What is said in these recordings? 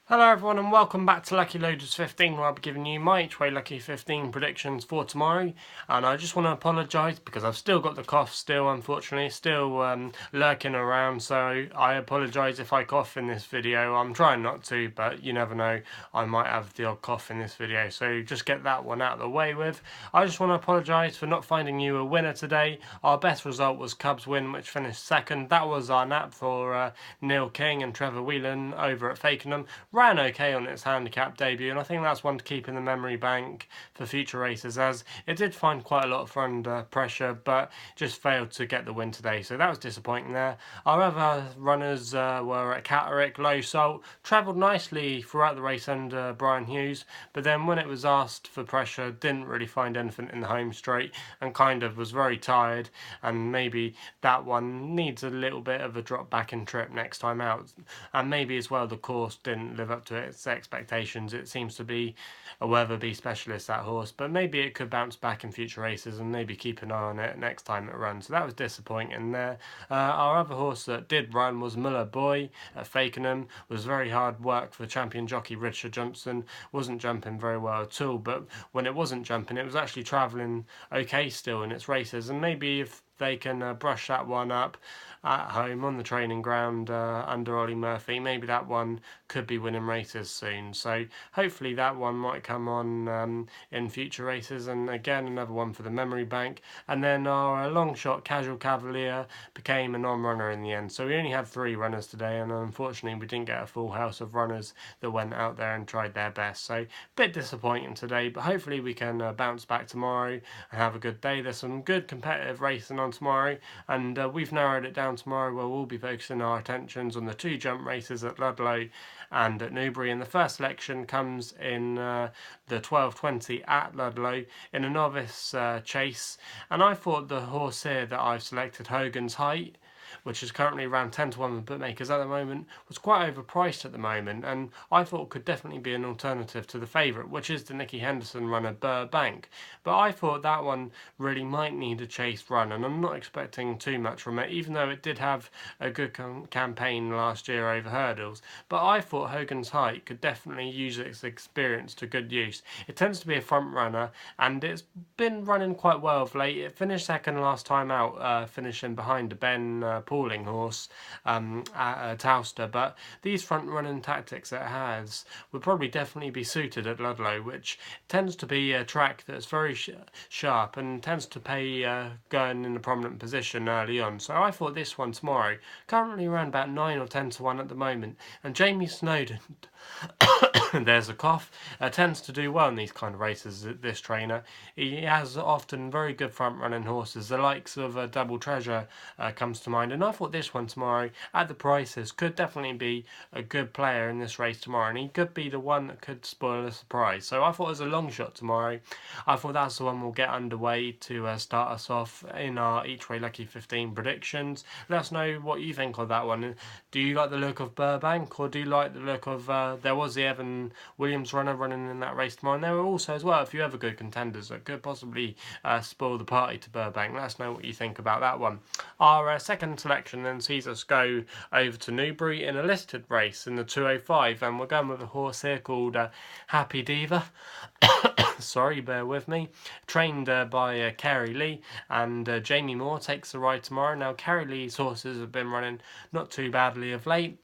Hello everyone and welcome back to Lucky15, where I'll be giving you my each way Lucky15 predictions for tomorrow. And I just want to apologise because I've still got the cough still, unfortunately, still lurking around, so I apologise if I cough in this video. I'm trying not to, but you never know, I might have the odd cough in this video, so just get that one out of the way with. I just want to apologise for not finding you a winner today. Our best result was Cubs win, which finished second. That was our nap for Neil King and Trevor Whelan over at Fakenham. Ran okay on its handicap debut, and I think that's one to keep in the memory bank for future races, as it did find quite a lot of under pressure but just failed to get the win today, so that was disappointing there. Our other runners were at Catterick, Low Salt, travelled nicely throughout the race under Brian Hughes, but then when it was asked for pressure didn't really find anything in the home straight and kind of was very tired, and maybe that one needs a little bit of a drop back in trip next time out, and maybe as well the course didn't live up to its expectations. It seems to be a Weatherby specialist, that horse, but maybe it could bounce back in future races and maybe keep an eye on it next time it runs. So that was disappointing there. Our other horse that did run was Muller Boy at Fakenham. Was very hard work for champion jockey Richard Johnson. Wasn't jumping very well at all, but when it wasn't jumping, it was actually travelling okay still in its races, and maybe if they can brush that one up at home on the training ground under Ollie Murphy, maybe that one could be winning races soon. So hopefully that one might come on in future races, and again another one for the memory bank. And then our Longshot Casual Cavalier became a non-runner in the end, so we only had 3 runners today, and unfortunately we didn't get a full house of runners that went out there and tried their best. So a bit disappointing today, but hopefully we can bounce back tomorrow and have a good day. There's some good competitive racing on tomorrow, and we've narrowed it down tomorrow where we'll be focusing our attentions on the 2 jump races at Ludlow and at Newbury, and the first selection comes in the 12:20 at Ludlow in a novice chase, and I thought the horse here that I've selected, Hogan's Height, which is currently around 10-1 with bookmakers at the moment, was quite overpriced at the moment, and I thought could definitely be an alternative to the favourite, which is the Nicky Henderson runner Burbank. But I thought that one really might need a chase run, and I'm not expecting too much from it, even though it did have a good campaign last year over hurdles. But I thought Hogan's Height could definitely use its experience to good use. It tends to be a front runner, and it's been running quite well of late. It finished second last time out, finishing behind a Ben Pauling horse at Towster, but these front running tactics it has would probably definitely be suited at Ludlow, which tends to be a track that's very sharp and tends to pay going in a prominent position early on. So I thought this one tomorrow, currently around about 9 or 10-1 at the moment, and Jamie Snowden there's a cough, tends to do well in these kind of races, this trainer. He has often very good front running horses. The likes of Double Treasure comes to mind, and I thought this one tomorrow at the prices could definitely be a good player in this race tomorrow, and he could be the one that could spoil a surprise. So I thought as a long shot tomorrow, I thought that's the one we'll get underway to start us off in our each way Lucky15 predictions. Let us know what you think of that one. Do you like the look of Burbank, or do you like the look of there was the Evan Williams runner running in that race tomorrow, and there were also as well a few other good contenders that could possibly spoil the party to Burbank. Let us know what you think about that one. Our second selection then sees us go over to Newbury in a listed race in the 205, and we're going with a horse here called Happy Diva. Sorry, bear with me. Trained by Kerry Lee, and Jamie Moore takes the ride tomorrow. Now, Kerry Lee's horses have been running not too badly of late.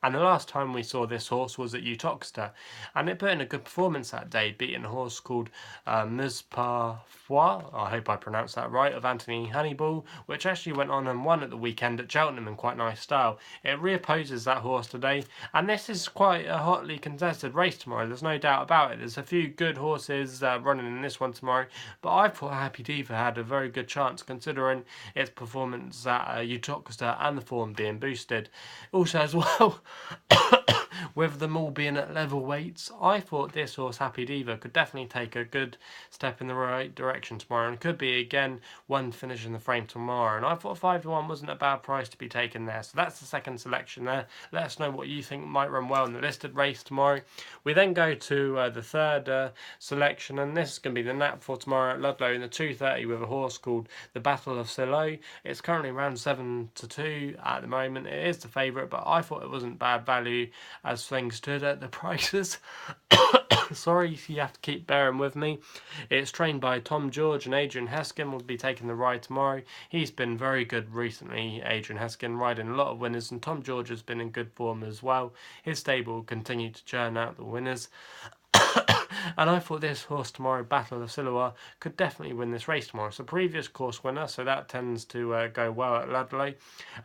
And the last time we saw this horse was at Uttoxeter, and it put in a good performance that day, beating a horse called Muzparfois, I hope I pronounced that right, of Anthony Honeyball, which actually went on and won at the weekend at Cheltenham in quite nice style. It reopposes that horse today, and this is quite a hotly contested race tomorrow, there's no doubt about it. There's a few good horses running in this one tomorrow, but I thought Happy Diva had a very good chance considering its performance at Uttoxeter and the form being boosted. Also as well, with them all being at level weights, I thought this horse, Happy Diva, could definitely take a good step in the right direction tomorrow, and could be again one finish in the frame tomorrow. And I thought 5-1 wasn't a bad price to be taken there. So that's the second selection there. Let us know what you think might run well in the listed race tomorrow. We then go to the third selection, and this is going to be the nap for tomorrow at Ludlow in the 2:30 with a horse called the Battle of Shiloh. It's currently around 7-2 at the moment. It is the favourite, but I thought it wasn't bad value as things stood at the prices. Sorry, you have to keep bearing with me. It's trained by Tom George, and Adrian Heskin will be taking the ride tomorrow. He's been very good recently, Adrian Heskin, riding a lot of winners, and Tom George has been in good form as well. His stable will continue to churn out the winners. And I thought this horse tomorrow, Battle of Shiloh, could definitely win this race tomorrow. It's a previous course winner, so that tends to go well at Ludlow.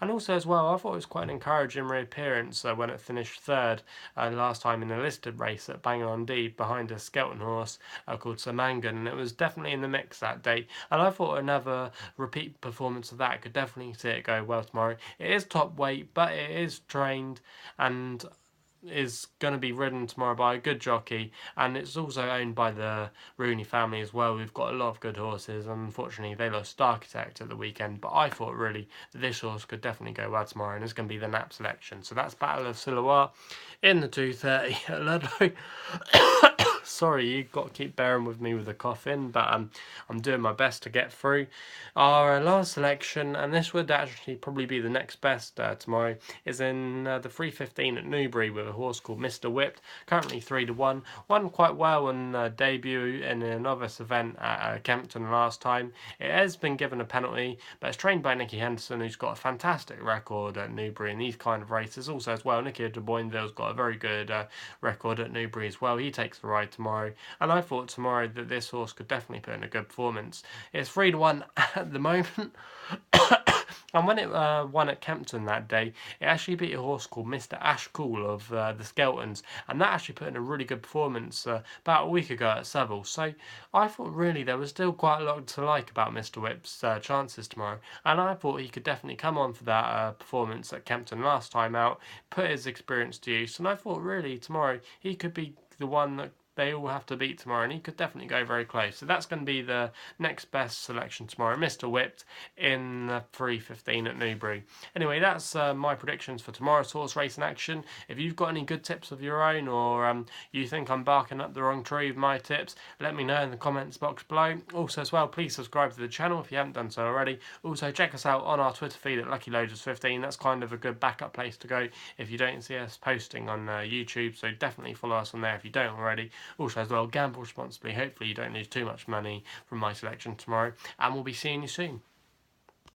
And also as well, I thought it was quite an encouraging reappearance when it finished third last time in a listed race at Bang On D behind a skeleton horse called Samangan, and it was definitely in the mix that day. And I thought another repeat performance of that could definitely see it go well tomorrow. It is top weight, but it is trained and is going to be ridden tomorrow by a good jockey, and it's also owned by the Rooney family as well. We've got a lot of good horses, and unfortunately they lost Architect at the weekend, but I thought really that this horse could definitely go well tomorrow, and it's going to be the nap selection. So that's Battle of Shiloh in the 2:30 at Ludlow. Sorry, you've got to keep bearing with me with the coughing, but I'm doing my best to get through. Our last selection, and this would actually probably be the next best tomorrow, is in the 3:15 at Newbury with a horse called Mr. Whipped, currently 3-1. Won quite well on debut in a novice event at Kempton last time. It has been given a penalty, but it's trained by Nicky Henderson, who's got a fantastic record at Newbury in these kind of races. Also as well, Nicky de Boinville's got a very good record at Newbury as well. He takes the ride tomorrow, and I thought tomorrow that this horse could definitely put in a good performance. It's 3-1 at the moment. And when it won at Kempton that day, it actually beat a horse called Mr. Ash Cool of the Skeltons, and that actually put in a really good performance about a week ago at Seville. So I thought really there was still quite a lot to like about Mr. Whip's chances tomorrow, and I thought he could definitely come on for that performance at Kempton last time out, put his experience to use, and I thought really tomorrow he could be the one that they all have to beat tomorrow, and he could definitely go very close. So that's going to be the next best selection tomorrow, Mr. Whipped in the 3:15 at Newbury. Anyway, that's my predictions for tomorrow's horse racing action. If you've got any good tips of your own, or you think I'm barking up the wrong tree with my tips, let me know in the comments box below. Also as well, please subscribe to the channel if you haven't done so already. Also check us out on our Twitter feed at Lucky15. That's kind of a good backup place to go if you don't see us posting on YouTube, so definitely follow us on there if you don't already. Also as well, gamble responsibly. Hopefully you don't lose too much money from my selection tomorrow, and we'll be seeing you soon.